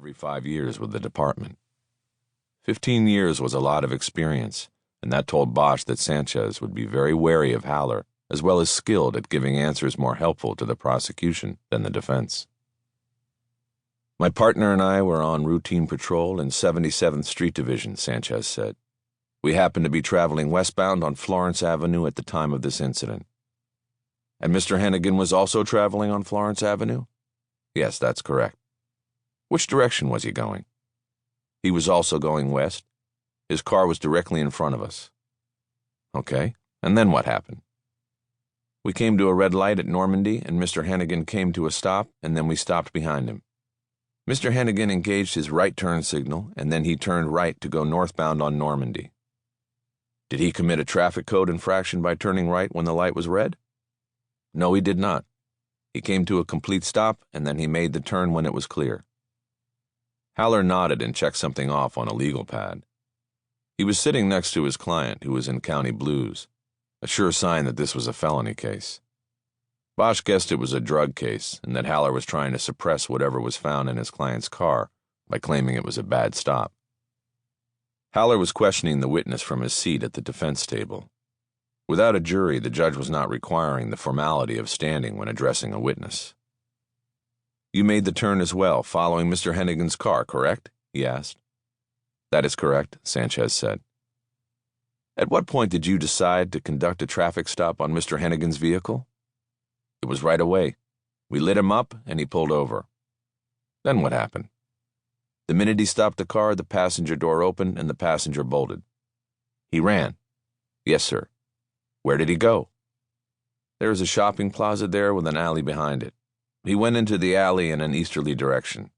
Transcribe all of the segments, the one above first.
every 5 years with the department. 15 years was a lot of experience, and that told Bosch that Sanchez would be very wary of Haller, as well as skilled at giving answers more helpful to the prosecution than the defense. My partner and I were on routine patrol in 77th Street Division, Sanchez said. We happened to be traveling westbound on Florence Avenue at the time of this incident. And Mr. Hennigan was also traveling on Florence Avenue? Yes, that's correct. Which direction was he going? He was also going west. His car was directly in front of us. Okay, and then what happened? We came to a red light at Normandy, and Mr. Hennigan came to a stop, and then we stopped behind him. Mr. Hennigan engaged his right turn signal, and then he turned right to go northbound on Normandy. Did he commit a traffic code infraction by turning right when the light was red? No, he did not. He came to a complete stop, and then he made the turn when it was clear. Haller nodded and checked something off on a legal pad. He was sitting next to his client, who was in County Blues, a sure sign that this was a felony case. Bosch guessed it was a drug case, and that Haller was trying to suppress whatever was found in his client's car by claiming it was a bad stop. Haller was questioning the witness from his seat at the defense table. Without a jury, the judge was not requiring the formality of standing when addressing a witness. You made the turn as well, following Mr. Hennigan's car, correct? He asked. That is correct, Sanchez said. At what point did you decide to conduct a traffic stop on Mr. Hennigan's vehicle? It was right away. We lit him up, and he pulled over. Then what happened? The minute he stopped the car, the passenger door opened and the passenger bolted. He ran. Yes, sir. Where did he go? There is a shopping plaza there with an alley behind it. He went into the alley in an easterly direction.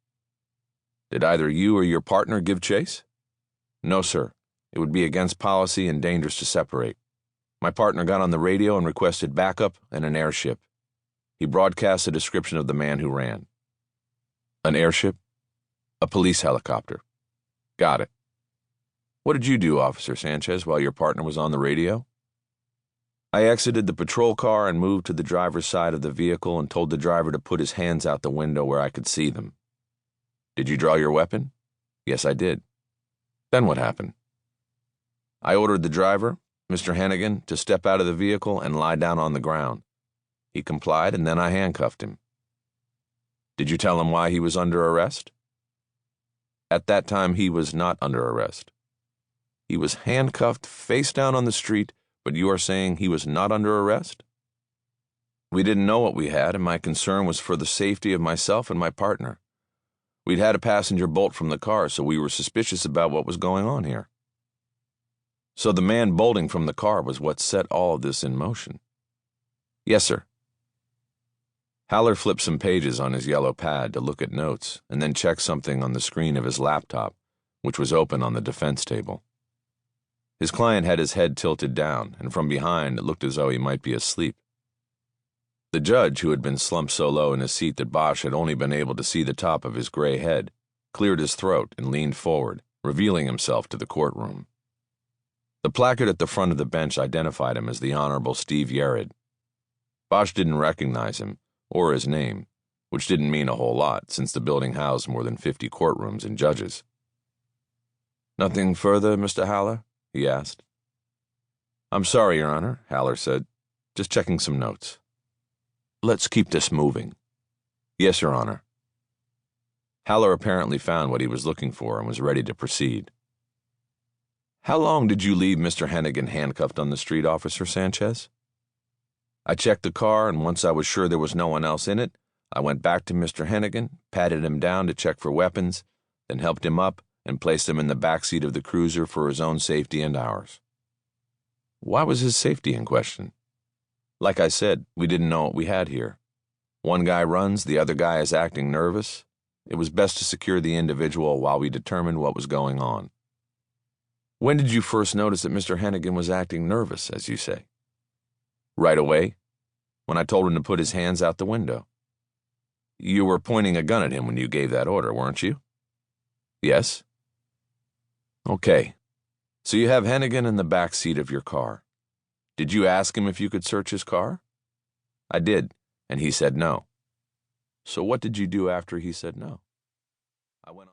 Did either you or your partner give chase? No, sir. It would be against policy and dangerous to separate. My partner got on the radio and requested backup and an airship. He broadcast a description of the man who ran. An airship? A police helicopter. Got it. What did you do, Officer Sanchez, while your partner was on the radio? I exited the patrol car and moved to the driver's side of the vehicle and told the driver to put his hands out the window where I could see them. Did you draw your weapon? Yes, I did. Then what happened? I ordered the driver, Mr. Hennigan, to step out of the vehicle and lie down on the ground. He complied, and then I handcuffed him. Did you tell him why he was under arrest? At that time, he was not under arrest. He was handcuffed face down on the street, but you are saying he was not under arrest? We didn't know what we had, and my concern was for the safety of myself and my partner. We'd had a passenger bolt from the car, so we were suspicious about what was going on here. So the man bolting from the car was what set all of this in motion? Yes, sir. Haller flipped some pages on his yellow pad to look at notes, and then checked something on the screen of his laptop, which was open on the defense table. His client had his head tilted down, and from behind it looked as though he might be asleep. The judge, who had been slumped so low in his seat that Bosch had only been able to see the top of his gray head, cleared his throat and leaned forward, revealing himself to the courtroom. The placard at the front of the bench identified him as the Honorable Steve Yared. Bosch didn't recognize him, or his name, which didn't mean a whole lot since the building housed more than 50 courtrooms and judges. Nothing further, Mr. Haller? He asked. I'm sorry, Your Honor, Haller said. Just checking some notes. Let's keep this moving. Yes, Your Honor. Haller apparently found what he was looking for and was ready to proceed. How long did you leave Mr. Hennigan handcuffed on the street, Officer Sanchez? I checked the car, and once I was sure there was no one else in it, I went back to Mr. Hennigan, patted him down to check for weapons, then helped him up and placed him in the back seat of the cruiser for his own safety and ours. Why was his safety in question? Like I said, we didn't know what we had here. One guy runs, the other guy is acting nervous. It was best to secure the individual while we determined what was going on. When did you first notice that Mr. Hennigan was acting nervous, as you say? Right away, when I told him to put his hands out the window. You were pointing a gun at him when you gave that order, weren't you? Yes. Okay, so you have Hennigan in the back seat of your car. Did you ask him if you could search his car? I did, and he said no. So what did you do after he said no? I went on.